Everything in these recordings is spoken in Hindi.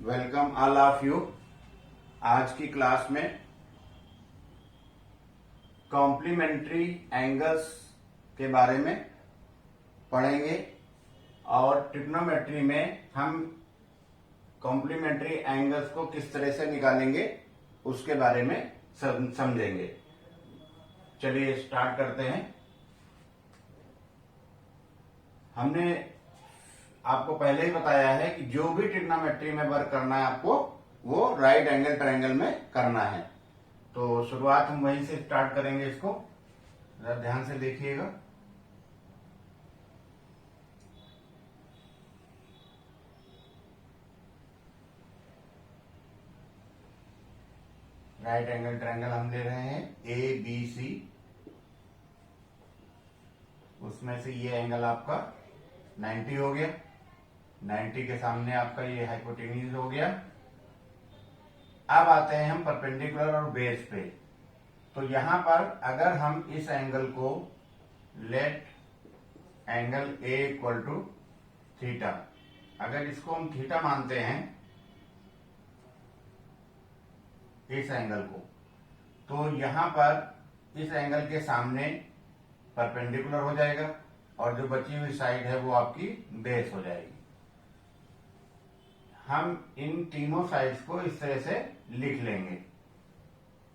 Welcome all of you. आज की क्लास में कॉम्प्लीमेंट्री एंगल्स के बारे में पढ़ेंगे और ट्रिग्नोमेट्री में हम कॉम्प्लीमेंट्री एंगल्स को किस तरह से निकालेंगे उसके बारे में समझेंगे। चलिए स्टार्ट करते हैं। हमने आपको पहले ही बताया है कि जो भी ट्रिग्नोमेट्री में वर्क करना है आपको वो राइट एंगल ट्रायंगल में करना है। तो शुरुआत हम वहीं से स्टार्ट करेंगे। इसको जरा ध्यान से देखिएगा। राइट एंगल ट्रायंगल हम ले रहे हैं ए बी सी। उसमें से ये एंगल आपका 90 हो गया। 90 के सामने आपका ये हाइपोटेन्यूज हो गया। अब आते हैं हम परपेंडिकुलर और बेस पे। तो यहां पर अगर हम इस एंगल को let angle A equal to theta, अगर इसको हम थीटा मानते हैं इस एंगल को, तो यहां पर इस एंगल के सामने परपेंडिकुलर हो जाएगा और जो बची हुई साइड है वो आपकी बेस हो जाएगी। हम इन तीनों साइड्स को इस तरह से लिख लेंगे।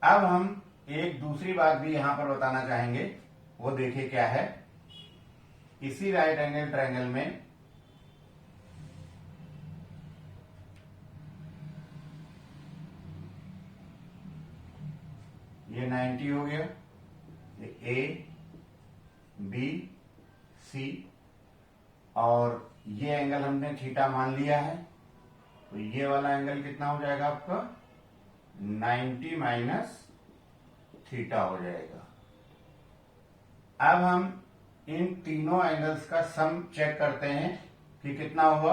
अब हम एक दूसरी बात भी यहां पर बताना चाहेंगे, वो देखिए क्या है। इसी राइट एंगल ट्रायंगल में ये 90 हो गया, ये ए बी सी, और ये एंगल हमने थीटा मान लिया है। तो ये वाला एंगल कितना हो जाएगा आपका 90 माइनस थीटा हो जाएगा। अब हम इन तीनों एंगल्स का सम चेक करते हैं कि कितना हुआ।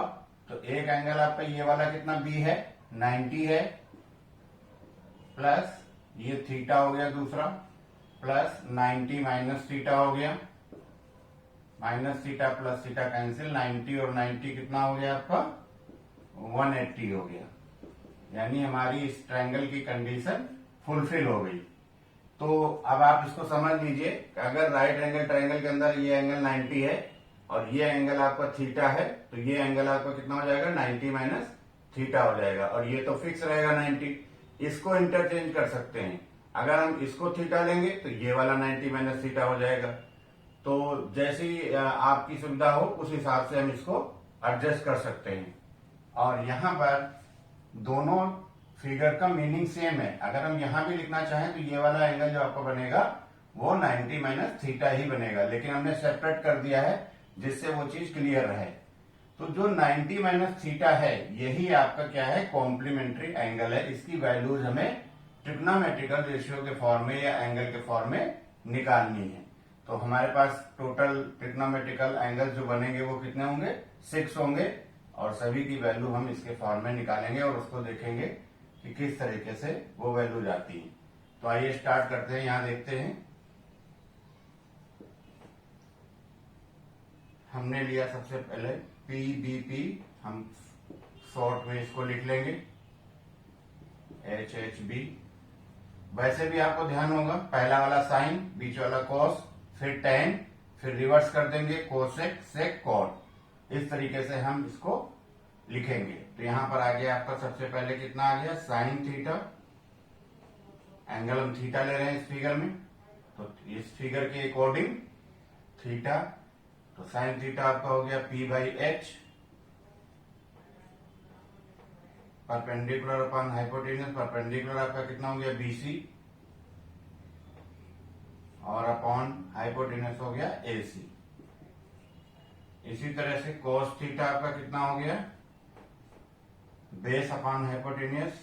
तो एक एंगल आपका ये वाला कितना बी है 90 है, प्लस ये थीटा हो गया दूसरा, प्लस 90 माइनस थीटा हो गया, minus theta plus theta cancel, 90 और 90 कितना हो गया आपका 180 हो गया। यानी हमारी इस ट्रायंगल की कंडीशन फुलफिल हो गई। तो अब आप इसको समझ लीजिए कि अगर राइट एंगल ट्रायंगल के अंदर ये एंगल 90 है और ये एंगल आपका थीटा है, तो ये एंगल आपका कितना हो जाएगा 90 माइनस थीटा हो जाएगा, और ये तो फिक्स रहेगा 90। इसको इंटरचेंज कर सकते हैं। अगर हम इसको थीटा लेंगे तो ये वाला 90 माइनस थीटा हो जाएगा। तो जैसी आपकी सुविधा हो उस हिसाब से हम इसको एडजस्ट कर सकते हैं। और यहां पर दोनों फिगर का मीनिंग सेम है। अगर हम यहां भी लिखना चाहें तो ये वाला एंगल जो आपको बनेगा वो 90 माइनस थीटा ही बनेगा, लेकिन हमने सेपरेट कर दिया है जिससे वो चीज क्लियर रहे। तो जो 90 माइनस थीटा है यही आपका क्या है कॉम्प्लीमेंट्री एंगल है। इसकी वैल्यूज हमें ट्रिग्नोमेट्रिकल रेशियो के फॉर्म में या एंगल के फॉर्म में निकालनी है। तो हमारे पास टोटल ट्रिग्नोमेट्रिकल एंगल जो बनेंगे वो कितने होंगे 6 होंगे, और सभी की वैल्यू हम इसके फॉर्म में निकालेंगे और उसको देखेंगे कि किस तरीके से वो वैल्यू जाती है। तो आइए स्टार्ट करते हैं। यहां देखते हैं हमने लिया सबसे पहले पी बी पी, हम शॉर्ट में इसको लिख लेंगे एच एच बी। वैसे भी आपको ध्यान होगा पहला वाला साइन, बीच वाला कॉस, फिर टेन, फिर रिवर्स कर देंगे कोसेक सेक कॉट। इस तरीके से हम इसको लिखेंगे। तो यहां पर आ गया आपका सबसे पहले कितना आ गया साइन थीटा। एंगल हम थीटा ले रहे हैं इस फिगर में, तो इस फिगर के अकॉर्डिंग थीटा, तो साइन थीटा आपका हो गया P by H, perpendicular upon hypotenuse, perpendicular आपका कितना हो गया बीसी, और अपॉन हाइपोटेन्यूज हो गया एसी। इसी तरह से कोस थीटा आपका कितना हो गया बेस अपॉन हाइपोटेन्यूज,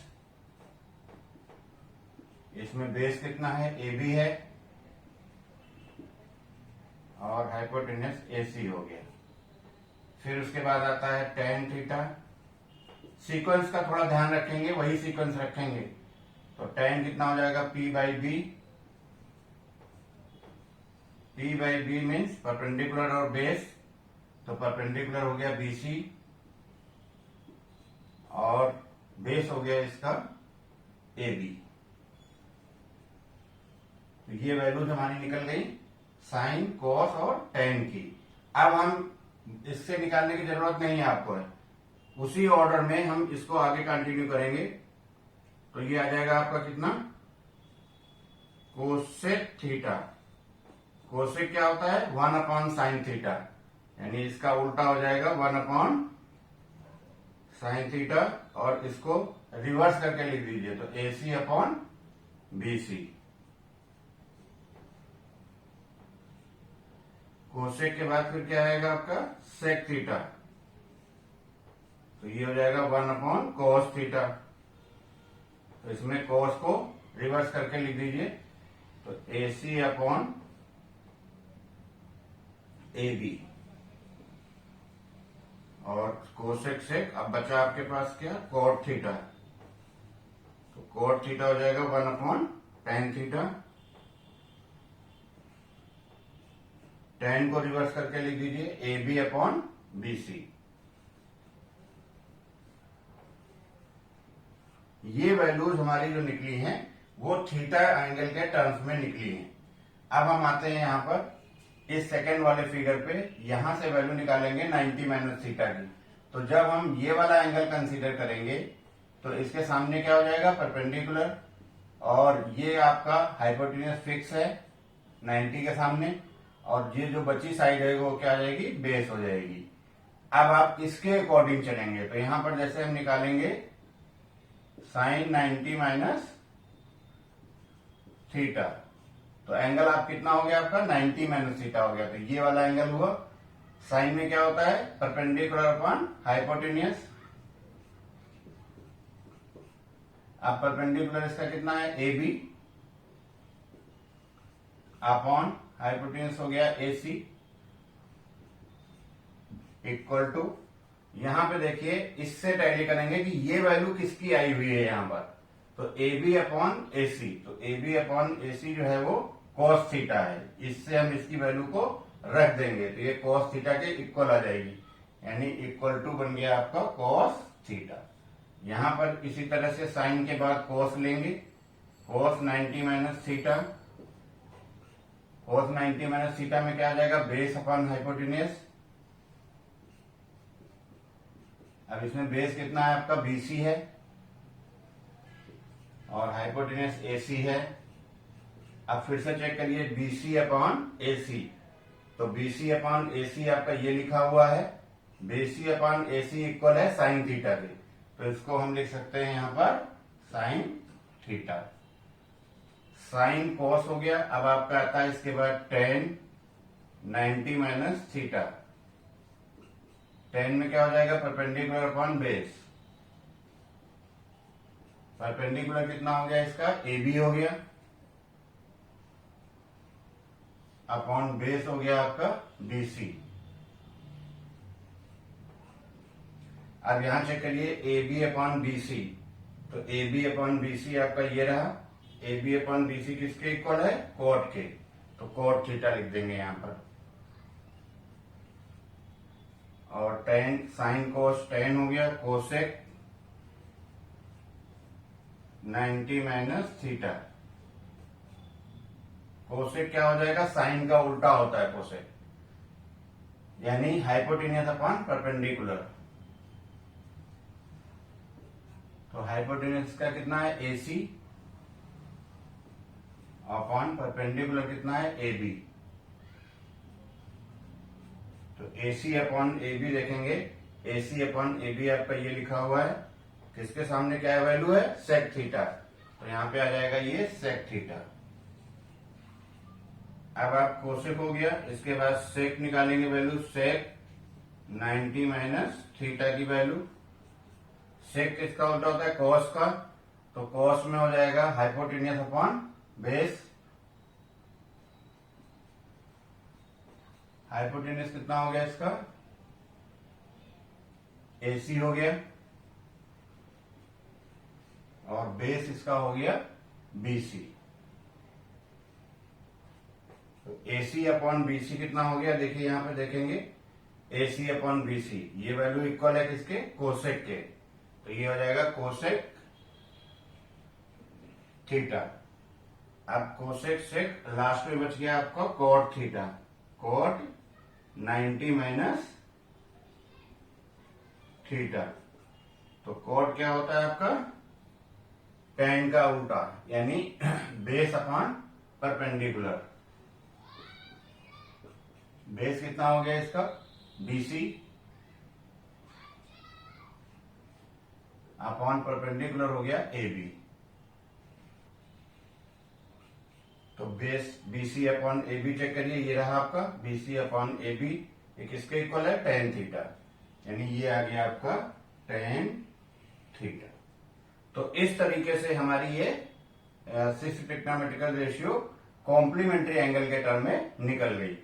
इसमें बेस कितना है ए बी है, और हाइपोटेन्यूज एसी हो गया। फिर उसके बाद आता है टेन थीटा। सीक्वेंस का थोड़ा ध्यान रखेंगे, वही सीक्वेंस रखेंगे। तो टेन कितना हो जाएगा P by B, P by B means perpendicular और बेस, तो परपेंडिकुलर हो गया बीसी, और बेस हो गया इसका ए बी। तो ये वैल्यूज हमारी निकल गई साइन, कॉस और टेन की। अब हम इससे निकालने की जरूरत नहीं है आपको, उसी ऑर्डर में हम इसको आगे कंटिन्यू करेंगे। तो ये आ जाएगा आपका कितना, कोसेक थीटा। कोसेक क्या होता है, 1/sin थीटा, यानी इसका उल्टा हो जाएगा 1/sin थीटा। और इसको रिवर्स करके लिख दीजिए तो AC/BC। कोसेक के बाद फिर क्या आएगा आपका, सेक थीटा, तो ये हो जाएगा 1/cos थीटा। तो इसमें cos को रिवर्स करके लिख दीजिए तो AC/AB। और कोसेक सेक, अब बचा आपके पास क्या, cot थीटा। तो cot थीटा हो जाएगा 1/tan थीटा। tan को रिवर्स करके लिख दीजिए AB/BC। ये वैल्यूज हमारी जो निकली हैं वो थीटा एंगल के टर्म्स में निकली हैं। अब हम आते हैं यहां पर इस सेकंड वाले फिगर पे, यहां से वैल्यू निकालेंगे 90 माइनस थीटा की। तो जब हम ये वाला एंगल कंसीडर करेंगे तो इसके सामने क्या हो जाएगा, परपेंडिकुलर, और ये आपका हाइपोटेन्यूज फिक्स है 90 के सामने, और ये जो बची साइड है वो क्या आ जाएगी, बेस हो जाएगी। अब आप इसके अकॉर्डिंग चलेंगे तो यहां पर जैसे हम निकालेंगे साइन 90 माइनस थीटा, तो एंगल आप कितना हो गया आपका, 90 माइनस थीटा हो गया। तो ये वाला एंगल हुआ, साइन में क्या होता है, परपेंडिकुलर अपॉन हाइपोटेन्यूज। अब परपेंडिकुलर इसका कितना है, AB अपॉन हाइपोटेन्यूज हो गया AC, इक्वल टू, यहां पे देखिए इससे टैली करेंगे कि ये वैल्यू किसकी आई हुई है यहां पर, तो AB/AC। तो AB/AC जो है वो cos थीटा है, इससे हम इसकी वैल्यू को रख देंगे तो ये cos थीटा के इक्वल आ जाएगी, यानी इक्वल टू बन गया आपका cos थीटा। यहां पर इसी तरह से साइन के बाद cos लेंगे, cos 90 minus theta. cos 90 minus theta में क्या आ जाएगा, बेस अपॉन हाइपोटेन्यूज। अब इसमें बेस कितना है आपका, BC है, और हाइपोटेन्यूज AC है। अब फिर से चेक करिए BC/AC, तो BC/AC आपका ये लिखा हुआ है, BC/AC इक्वल है साइन थीटा के, तो इसको हम लिख सकते हैं यहां पर साइन थीटा। साइन कॉस हो गया। अब आपका आता है इसके बाद tan 90 माइनस थीटा। tan में क्या हो जाएगा, परपेंडिकुलर अपॉन बेस। परपेंडिकुलर कितना हो गया इसका, AB हो गया, अपॉन बेस हो गया आपका BC। अब यहां चेक करिए AB/BC, तो AB/BC आपका ये रहा, AB/BC किसके इक्वल है, cot के, तो cot थीटा लिख देंगे यहां पर। और tan साइन कोस tan हो गया, कोसेक 90 माइनस थीटा। कोसेक क्या हो जाएगा, साइन का उल्टा होता है कोसेक, यानी हाइपोटेन्यूज अपॉन परपेंडिकुलर। तो हाइपोटेन्यूज का कितना है, AC अपॉन परपेंडिकुलर कितना है, AB। तो AC/AB देखेंगे, AC/AB आपका ये लिखा हुआ है, किसके सामने क्या है, वैल्यू है सेक थीटा, तो यहां पे आ जाएगा ये सेक थीटा। अब आप कोसेक हो गया, इसके बाद सेक निकालेंगे वैल्यू, सेक 90 माइनस थीटा की वैल्यू। सेक किसका उल्टा होता है, कॉस का, तो कॉस में हो जाएगा हाइपोटेन्यूज अपॉन बेस। हाइपोटेन्यूज कितना हो गया इसका, AC हो गया, और बेस इसका हो गया BC। तो AC/BC कितना हो गया, देखिए यहां पे देखेंगे AC/BC, ये वैल्यू इक्वल है किसके, कोसेक के, तो ये हो जाएगा कोसेक थीटा। अब कोसेक सेक लास्ट में बच गया आपका cot theta, cot 90 minus theta. तो कॉट क्या होता है आपका, टेन का उल्टा, यानी बेस अपॉन परपेंडिकुलर। बेस कितना हो गया इसका, बीसी अपॉन परपेंडिकुलर हो गया एबी। तो base BC upon AB check करिए, ये रहा आपका बीसी अपॉन एबी, ये किसके इक्वल है, टेन थीटा, यानी ये आ गया आपका टेन थीटा। तो इस तरीके से हमारी ये 6 ट्रिग्नोमेट्रिकल रेशियो कॉम्प्लीमेंट्री एंगल के टर्म में निकल गई।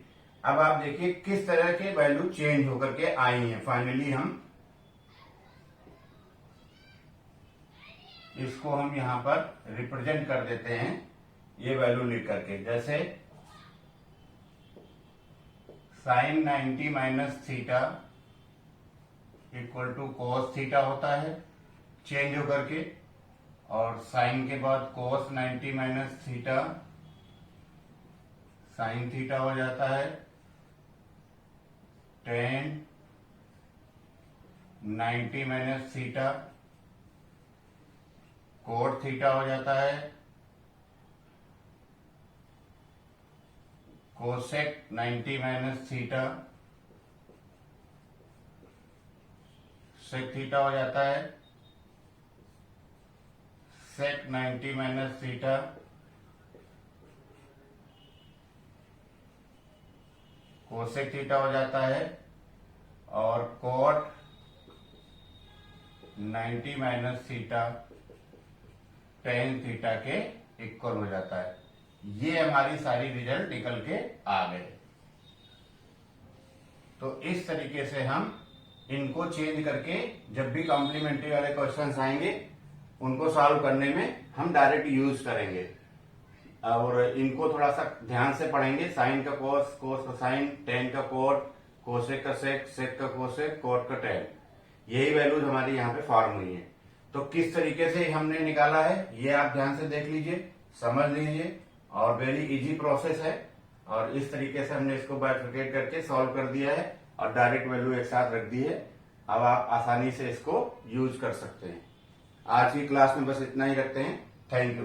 अब आप देखिए किस तरह के वैल्यू चेंज होकर के आई हैं। फाइनली हम इसको हम यहां पर रिप्रेजेंट कर देते हैं, ये वैल्यू लिख करके, जैसे sine 90 minus theta equal to cos theta होता है चेंज होकर के, और साइन के बाद cos 90 minus theta sine theta हो जाता है, tan 90 minus theta cot theta हो जाता है, cosec 90 minus theta sec theta हो जाता है, sec 90 minus theta cosec theta हो जाता है, और cot 90 minus theta tan theta के इक्वल हो जाता है। ये हमारी सारी रिजल्ट निकल के आ गए। तो इस तरीके से हम इनको चेंज करके जब भी कॉम्प्लीमेंट्री वाले क्वेश्चंस आएंगे उनको सॉल्व करने में हम डायरेक्ट यूज करेंगे, और इनको थोड़ा सा ध्यान से पढ़ेंगे। साइन का कोस, कोस का साइन, टेन का कोट, कोसेक का सेक, सेक का कोसेक, कोट का टेन, यही वैल्यूज हमारी यहाँ पे फॉर्म हुई है। तो किस तरीके से हमने निकाला है ये आप ध्यान से देख लीजिए, समझ लीजिए, और वेरी इजी प्रोसेस है। और इस तरीके से हमने इसको बाइफरकेट करके सॉल्व कर दिया है और डायरेक्ट वैल्यू एक साथ रख दी है। अब आप आसानी से इसको यूज कर सकते हैं। आज की क्लास में बस इतना ही रखते हैं। Thank you.